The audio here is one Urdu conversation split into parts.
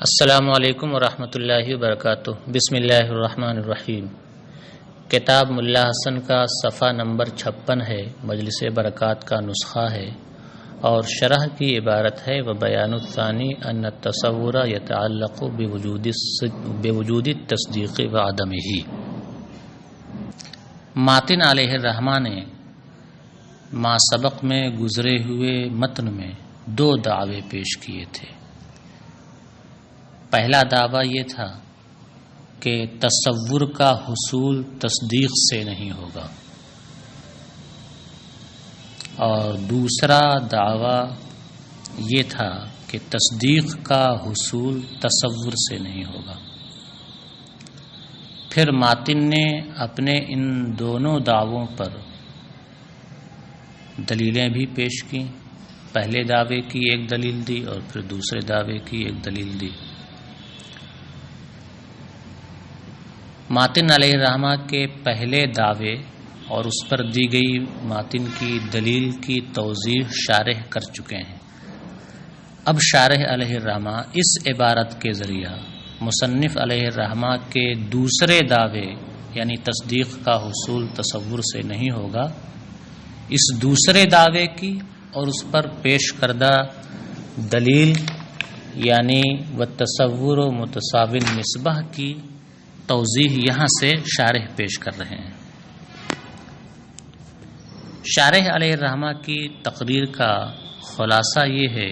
السلام علیکم ورحمۃ اللہ وبرکاتہ۔ بسم اللہ الرحمن الرحیم۔ کتاب ملا حسن کا صفحہ نمبر 56 ہے، مجلس برکات کا نسخہ ہے اور شرح کی عبارت ہے وبیان الثانی ان التصور یتعلق بوجود التصدیق وعدمہ۔ ماتن علیہ الرحمہ نے ما سبق میں گزرے ہوئے متن میں 2 دعوے پیش کیے تھے۔ پہلا دعویٰ یہ تھا کہ تصور کا حصول تصدیق سے نہیں ہوگا، اور دوسرا دعویٰ یہ تھا کہ تصدیق کا حصول تصور سے نہیں ہوگا۔ پھر ماتن نے اپنے ان دونوں دعووں پر دلیلیں بھی پیش کیں۔ پہلے دعوے کی ایک دلیل دی اور پھر دوسرے دعوے کی ایک دلیل دی۔ ماتن علیہ الرحمہ کے پہلے دعوے اور اس پر دی گئی ماتن کی دلیل کی توضیح شارح کر چکے ہیں۔ اب شارح علیہ الرحمہ اس عبارت کے ذریعہ مصنف علیہ الرحمہ کے دوسرے دعوے یعنی تصدیق کا حصول تصور سے نہیں ہوگا، اس دوسرے دعوے کی اور اس پر پیش کردہ دلیل یعنی والتصور متساو نسبہ کی توضیح یہاں سے شارح پیش کر رہے ہیں۔ شارح علیہ الرحمہ کی تقریر کا خلاصہ یہ ہے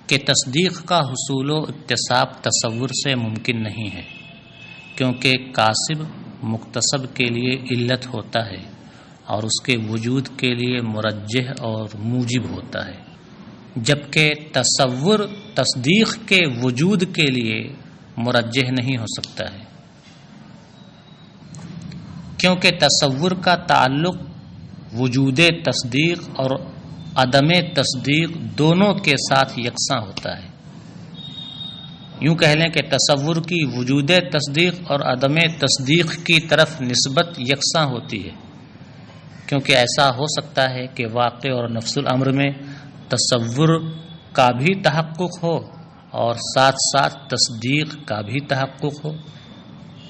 کہ تصدیق کا حصول و اکتساب تصور سے ممکن نہیں ہے، کیونکہ کاسب مکتسب کے لیے علت ہوتا ہے اور اس کے وجود کے لیے مرجح اور موجب ہوتا ہے، جبکہ تصور تصدیق کے وجود کے لیے مرجح نہیں ہو سکتا ہے، کیونکہ تصور کا تعلق وجود تصدیق اور عدم تصدیق دونوں کے ساتھ یکساں ہوتا ہے۔ یوں کہہ لیں کہ تصور کی وجود تصدیق اور عدم تصدیق کی طرف نسبت یکساں ہوتی ہے، کیونکہ ایسا ہو سکتا ہے کہ واقع اور نفس الامر میں تصور کا بھی تحقق ہو اور ساتھ ساتھ تصدیق کا بھی تحقق ہو،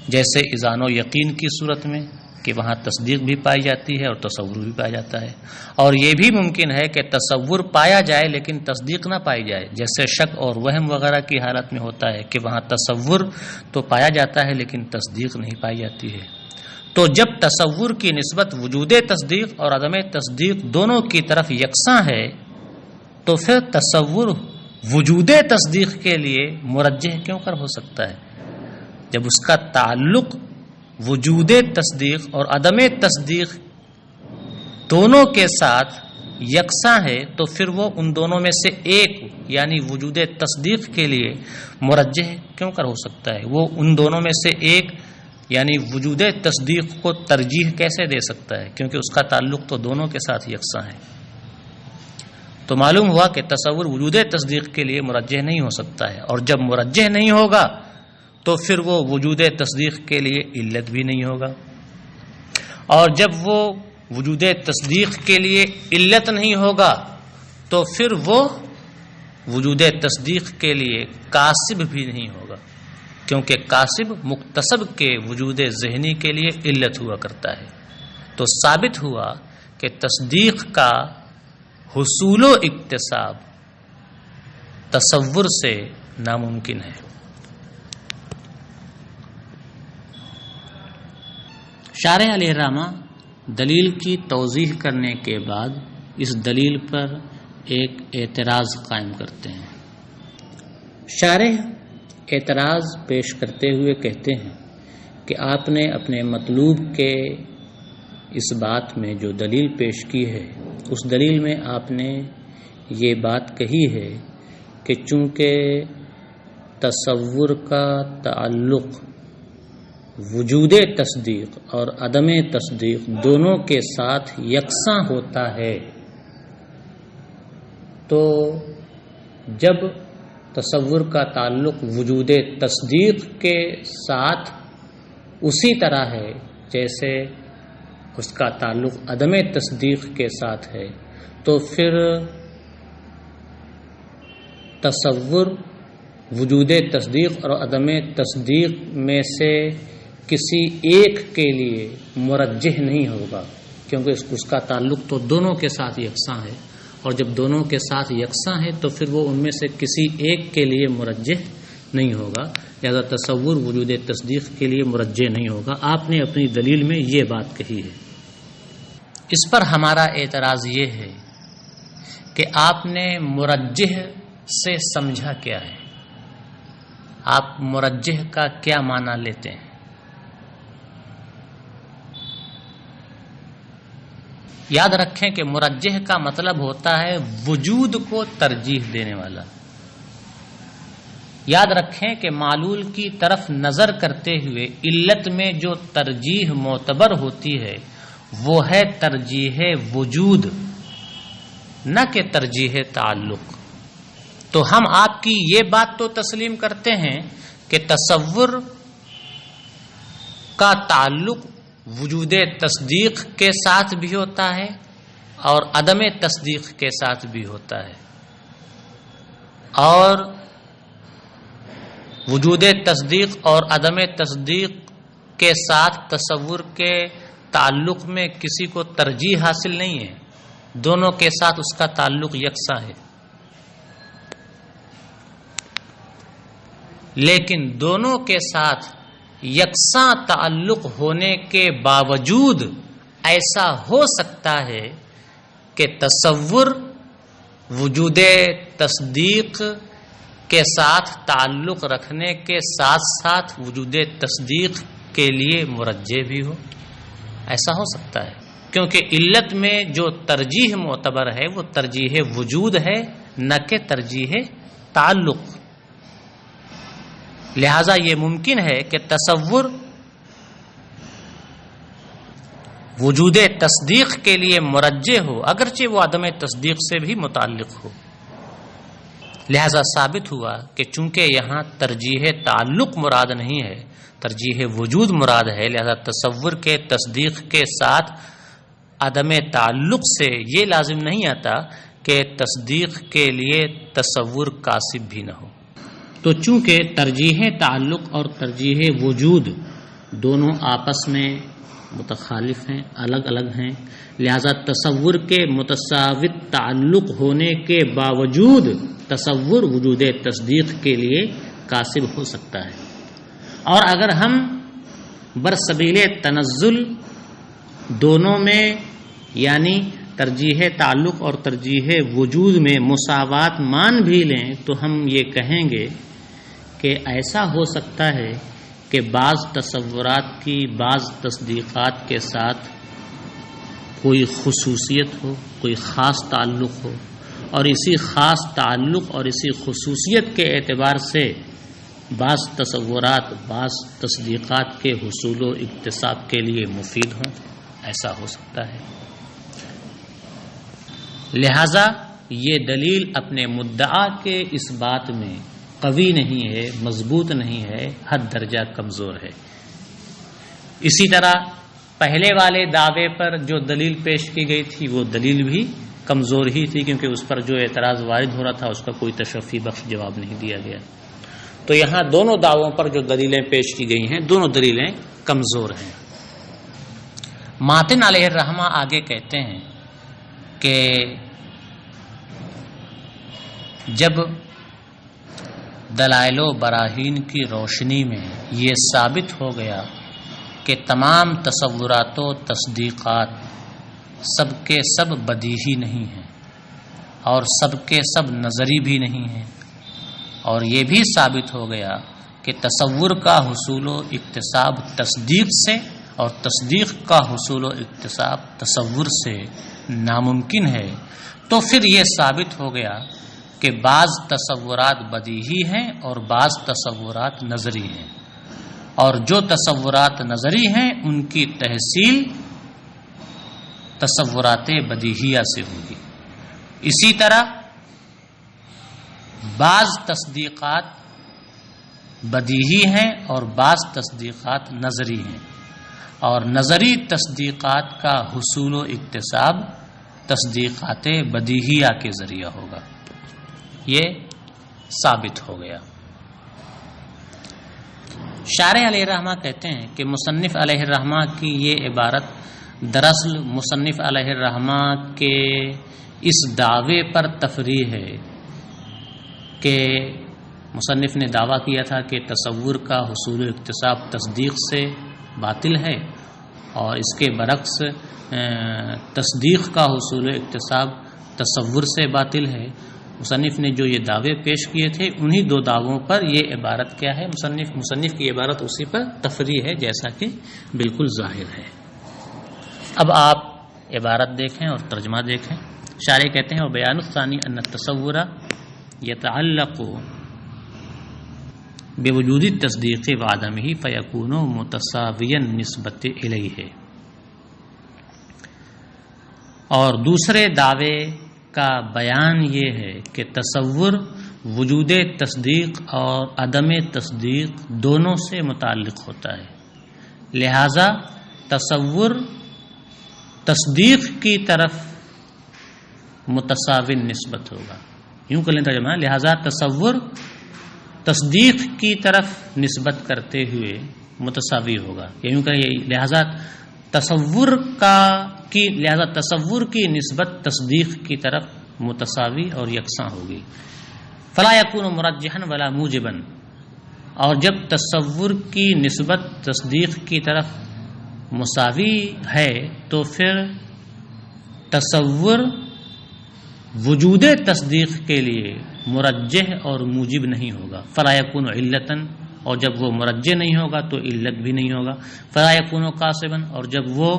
جیسے اذعان و یقین کی صورت میں کہ وہاں تصدیق بھی پائی جاتی ہے اور تصور بھی پایا جاتا ہے، اور یہ بھی ممکن ہے کہ تصور پایا جائے لیکن تصدیق نہ پائی جائے، جیسے شک اور وہم وغیرہ کی حالت میں ہوتا ہے کہ وہاں تصور تو پایا جاتا ہے لیکن تصدیق نہیں پائی جاتی ہے۔ تو جب تصور کی نسبت وجود تصدیق اور عدم تصدیق دونوں کی طرف یکساں ہے تو پھر تصور وجود تصدیق کے لیے مرجح کیوں کر ہو سکتا ہے؟ جب اس کا تعلق وجود تصدیق اور عدم تصدیق دونوں کے ساتھ یکساں ہے تو پھر وہ ان دونوں میں سے ایک یعنی وجود تصدیق کے لیے مرجح کیوں کر ہو سکتا ہے؟ وہ ان دونوں میں سے ایک یعنی وجود تصدیق کو ترجیح کیسے دے سکتا ہے؟ کیونکہ اس کا تعلق تو دونوں کے ساتھ یکساں ہے۔ تو معلوم ہوا کہ تصور وجود تصدیق کے لیے مرجح نہیں ہو سکتا ہے، اور جب مرجح نہیں ہوگا تو پھر وہ وجود تصدیق کے لیے علت بھی نہیں ہوگا، اور جب وہ وجود تصدیق کے لیے علت نہیں ہوگا تو پھر وہ وجود تصدیق کے لیے کاسب بھی نہیں ہوگا، کیونکہ کاسب مکتسب کے وجود ذہنی کے لیے علت ہوا کرتا ہے۔ تو ثابت ہوا کہ تصدیق کا حصول و اکتساب تصور سے ناممکن ہے۔ شارح علیہ الرحمہ دلیل کی توضیح کرنے کے بعد اس دلیل پر ایک اعتراض قائم کرتے ہیں۔ شارح اعتراض پیش کرتے ہوئے کہتے ہیں کہ آپ نے اپنے مطلوب کے اس بات میں جو دلیل پیش کی ہے اس دلیل میں آپ نے یہ بات کہی ہے کہ چونکہ تصور کا تعلق وجود تصدیق اور عدم تصدیق دونوں کے ساتھ یکساں ہوتا ہے، تو جب تصور کا تعلق وجود تصدیق کے ساتھ اسی طرح ہے جیسے اس کا تعلق عدم تصدیق کے ساتھ ہے، تو پھر تصور وجود تصدیق اور عدم تصدیق میں سے کسی ایک کے لیے مرجح نہیں ہوگا، کیونکہ اس کا تعلق تو دونوں کے ساتھ یکساں ہے، اور جب دونوں کے ساتھ یکساں ہے تو پھر وہ ان میں سے کسی ایک کے لیے مرجح نہیں ہوگا، لہذا تصور وجود تصدیق کے لیے مرجح نہیں ہوگا۔ آپ نے اپنی دلیل میں یہ بات کہی ہے۔ اس پر ہمارا اعتراض یہ ہے کہ آپ نے مرجح سے سمجھا کیا ہے؟ آپ مرجح کا کیا معنی لیتے ہیں؟ یاد رکھیں کہ مرجح کا مطلب ہوتا ہے وجود کو ترجیح دینے والا۔ یاد رکھیں کہ معلول کی طرف نظر کرتے ہوئے علت میں جو ترجیح معتبر ہوتی ہے وہ ہے ترجیح وجود، نہ کہ ترجیح تعلق۔ تو ہم آپ کی یہ بات تو تسلیم کرتے ہیں کہ تصور کا تعلق وجود تصدیق کے ساتھ بھی ہوتا ہے اور عدم تصدیق کے ساتھ بھی ہوتا ہے، اور وجود تصدیق اور عدم تصدیق کے ساتھ تصور کے تعلق میں کسی کو ترجیح حاصل نہیں ہے، دونوں کے ساتھ اس کا تعلق یکساں ہے۔ لیکن دونوں کے ساتھ یکساں تعلق ہونے کے باوجود ایسا ہو سکتا ہے کہ تصور وجود تصدیق کے ساتھ تعلق رکھنے کے ساتھ ساتھ وجود تصدیق کے لیے مرجح بھی ہو، ایسا ہو سکتا ہے، کیونکہ علت میں جو ترجیح معتبر ہے وہ ترجیح وجود ہے، نہ کہ ترجیح تعلق۔ لہذا یہ ممکن ہے کہ تصور وجود تصدیق کے لیے مرجح ہو، اگرچہ وہ عدم تصدیق سے بھی متعلق ہو۔ لہذا ثابت ہوا کہ چونکہ یہاں ترجیح تعلق مراد نہیں ہے، ترجیح وجود مراد ہے، لہذا تصور کے تصدیق کے ساتھ عدم تعلق سے یہ لازم نہیں آتا کہ تصدیق کے لیے تصور کاسب بھی نہ ہو۔ تو چونکہ ترجیح تعلق اور ترجیح وجود دونوں آپس میں متخالف ہیں، الگ الگ ہیں، لہذا تصور کے متساوت تعلق ہونے کے باوجود تصور وجود تصدیق کے لیے کاسب ہو سکتا ہے۔ اور اگر ہم برسبیل تنزل دونوں میں یعنی ترجیح تعلق اور ترجیح وجود میں مساوات مان بھی لیں تو ہم یہ کہیں گے کہ ایسا ہو سکتا ہے کہ بعض تصورات کی بعض تصدیقات کے ساتھ کوئی خصوصیت ہو، کوئی خاص تعلق ہو، اور اسی خاص تعلق اور اسی خصوصیت کے اعتبار سے بعض تصورات بعض تصدیقات کے حصول و اکتساب کے لیے مفید ہوں، ایسا ہو سکتا ہے۔ لہذا یہ دلیل اپنے مدعا کے اس بات میں قوی نہیں ہے، مضبوط نہیں ہے، حد درجہ کمزور ہے۔ اسی طرح پہلے والے دعوے پر جو دلیل پیش کی گئی تھی وہ دلیل بھی کمزور ہی تھی، کیونکہ اس پر جو اعتراض وارد ہو رہا تھا اس کا کوئی تشفی بخش جواب نہیں دیا گیا۔ تو یہاں دونوں دعووں پر جو دلیلیں پیش کی گئی ہیں دونوں دلیلیں کمزور ہیں۔ ماتن علیہ الرحمہ آگے کہتے ہیں کہ جب دلائل و براہین کی روشنی میں یہ ثابت ہو گیا کہ تمام تصورات و تصدیقات سب کے سب بدیہی نہیں ہیں اور سب کے سب نظری بھی نہیں ہیں، اور یہ بھی ثابت ہو گیا کہ تصور کا حصول و اکتساب تصدیق سے اور تصدیق کا حصول و اکتساب تصور سے ناممکن ہے، تو پھر یہ ثابت ہو گیا کہ بعض تصورات بدیہی ہیں اور بعض تصورات نظری ہیں، اور جو تصورات نظری ہیں ان کی تحصیل تصورات بدیہیہ سے ہوگی۔ اسی طرح بعض تصدیقات بدیہی ہیں اور بعض تصدیقات نظری ہیں، اور نظری تصدیقات کا حصول و اکتساب تصدیقات بدیہیہ کے ذریعہ ہوگا۔ یہ ثابت ہو گیا۔ شارح علیہ الرحمہ کہتے ہیں کہ مصنف علیہ الرحمہ کی یہ عبارت دراصل مصنف علیہ الرحمہ کے اس دعوے پر تفریح ہے کہ مصنف نے دعویٰ کیا تھا کہ تصور کا حصول و اکتساب تصدیق سے باطل ہے، اور اس کے برعکس تصدیق کا حصول و اکتساب تصور سے باطل ہے۔ مصنف نے جو یہ دعوے پیش کیے تھے انہی دو دعووں پر یہ عبارت کیا ہے، مصنف کی عبارت اسی پر تفریح ہے، جیسا کہ بالکل ظاہر ہے۔ اب آپ عبارت دیکھیں اور ترجمہ دیکھیں۔ شارح کہتے ہیں وبیان الثانی ان التصور یتعلق بوجود التصدیق وعدمہ فیکون متساویا نسبت الیہ، اور دوسرے دعوے کا بیان یہ ہے کہ تصور وجود تصدیق اور عدم تصدیق دونوں سے متعلق ہوتا ہے، لہذا تصور تصدیق کی طرف متساوی نسبت ہوگا۔ یوں کر لیں ترجمہ، لہذا تصور تصدیق کی طرف نسبت کرتے ہوئے متساوی ہوگا، یوں کہ لہذا تصور کی نسبت تصدیق کی طرف متساوی اور یکساں ہوگی۔ فلا یکون مرجحا ولا موجبا، اور جب تصور کی نسبت تصدیق کی طرف مساوی ہے تو پھر تصور وجود تصدیق کے لیے مرجح اور موجب نہیں ہوگا۔ فلا یکون علتا، اور جب وہ مرجح نہیں ہوگا تو علت بھی نہیں ہوگا۔ فلا یکون کاسبا، اور جب وہ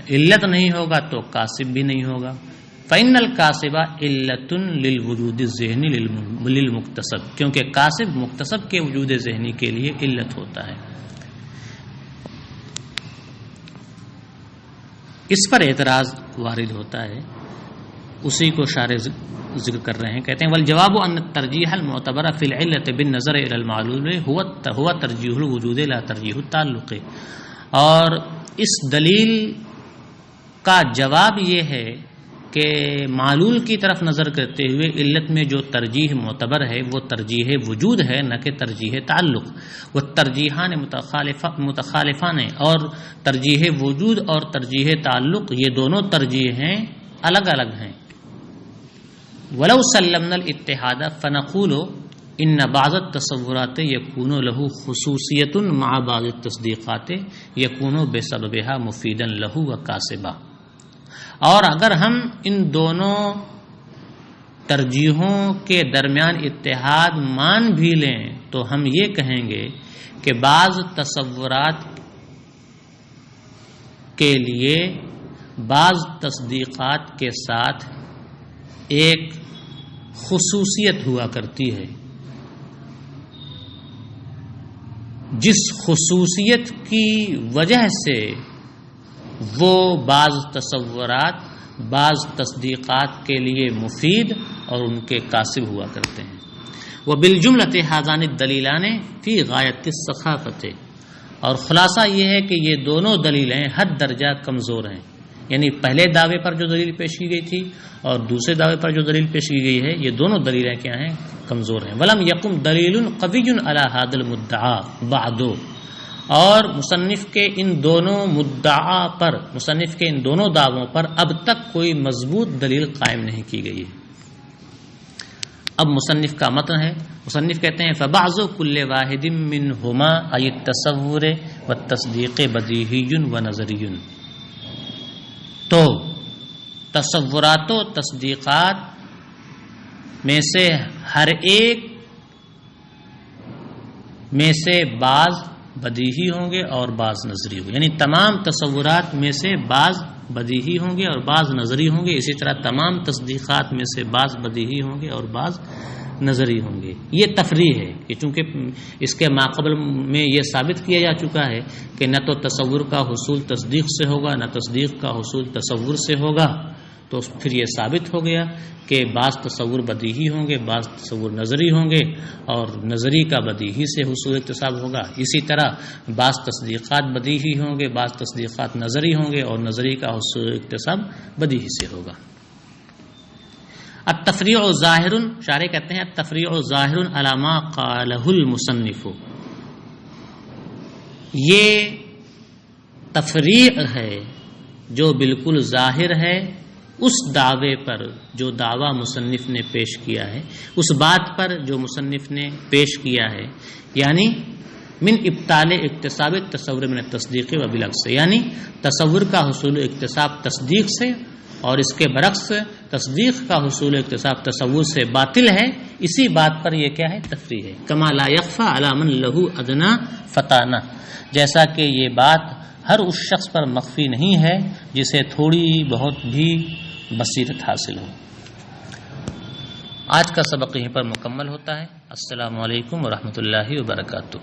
علت نہیں ہوگا تو کاسب بھی نہیں ہوگا۔ فإن الکاسب علت للوجود الذہنی للمکتسب، کیونکہ کاسب مکتسب کے وجود ذہنی کے لیے علت ہوتا ہے۔ اس پر اعتراض وارد ہوتا ہے، اسی کو شارح ذکر کر رہے ہیں، کہتے ہیں والجواب ان الترجیح المعتبر فی العلت بالنظر الى المعلول هو ترجیح الوجود لا ترجیح التعلق، اور اس دلیل کا جواب یہ ہے کہ معلول کی طرف نظر کرتے ہوئے علت میں جو ترجیح معتبر ہے وہ ترجیح وجود ہے، نہ کہ ترجیح تعلق۔ وہ ترجیحان متخالفان، اور ترجیح وجود اور ترجیح تعلق یہ دونوں ترجیحیں الگ الگ ہیں۔ ولو سلمنا الاتحاد فنقول ان بعض التصورات يكون له خصوصیت مع بعض التصدیقات يكون بسببها مفیدا له وکاسبا، اور اگر ہم ان دونوں ترجیحوں کے درمیان اتحاد مان بھی لیں تو ہم یہ کہیں گے کہ بعض تصورات کے لیے بعض تصدیقات کے ساتھ ایک خصوصیت ہوا کرتی ہے، جس خصوصیت کی وجہ سے وہ بعض تصورات بعض تصدیقات کے لیے مفید اور ان کے کاسب ہوا کرتے ہیں۔ وبالجملۃ ھذان الدلیلان فی غایۃ السخافۃ، اور خلاصہ یہ ہے کہ یہ دونوں دلیلیں حد درجہ کمزور ہیں، یعنی پہلے دعوے پر جو دلیل پیش کی گئی تھی اور دوسرے دعوے پر جو دلیل پیش کی گئی ہے یہ دونوں دلیلیں کیا ہیں؟ کمزور ہیں۔ ولم یقم دلیل قوی علی ھذا المدعا بعد، اور مصنف کے ان دونوں دعووں پر اب تک کوئی مضبوط دلیل قائم نہیں کی گئی ہے۔ اب مصنف کا متن ہے، مصنف کہتے ہیں فبعض کل واحد منہما ای التصور والتصدیق بدیہی ونظری، تو تصورات و تصدیقات میں سے ہر ایک میں سے بعض بدیہی ہوں گے اور بعض نظری ہوں گے، یعنی تمام تصورات میں سے بعض بدیہی ہوں گے اور بعض نظری ہوں گے، اسی طرح تمام تصدیقات میں سے بعض بدیہی ہوں گے اور بعض نظری ہوں گے۔ یہ تفریح ہے کہ چونکہ اس کے ماقبل میں یہ ثابت کیا جا چکا ہے کہ نہ تو تصور کا حصول تصدیق سے ہوگا نہ تصدیق کا حصول تصور سے ہوگا، تو پھر یہ ثابت ہو گیا کہ بعض تصور بدیہی ہوں گے بعض تصور نظری ہوں گے، اور نظری کا بدیہی سے حصول اکتساب ہوگا، اسی طرح بعض تصدیقات بدیہی ہوں گے بعض تصدیقات نظری ہوں گے، اور نظری کا حصول اکتساب بدیہی سے ہوگا۔ التفریع ظاہر، شارح کہتے ہیں التفریع ظاہر علی ما قالہ المصنف، یہ تفریع ہے جو بالکل ظاہر ہے اس دعوے پر جو دعویٰ مصنف نے پیش کیا ہے، اس بات پر جو مصنف نے پیش کیا ہے، یعنی من ابطال اکتساب تصور من التصدیق و بالعکس، یعنی تصور کا حصول اکتساب تصدیق سے اور اس کے برعکس تصدیق کا حصول اکتساب تصور سے باطل ہے، اسی بات پر یہ کیا ہے؟ تفریع ہے۔ کما لا یخفی علی من لہ ادنی فطانہ، جیسا کہ یہ بات ہر اس شخص پر مخفی نہیں ہے جسے تھوڑی بہت بھی بصیرت حاصل ہو۔ آج کا سبق یہیں پر مکمل ہوتا ہے۔ السلام علیکم ورحمۃ اللہ وبرکاتہ۔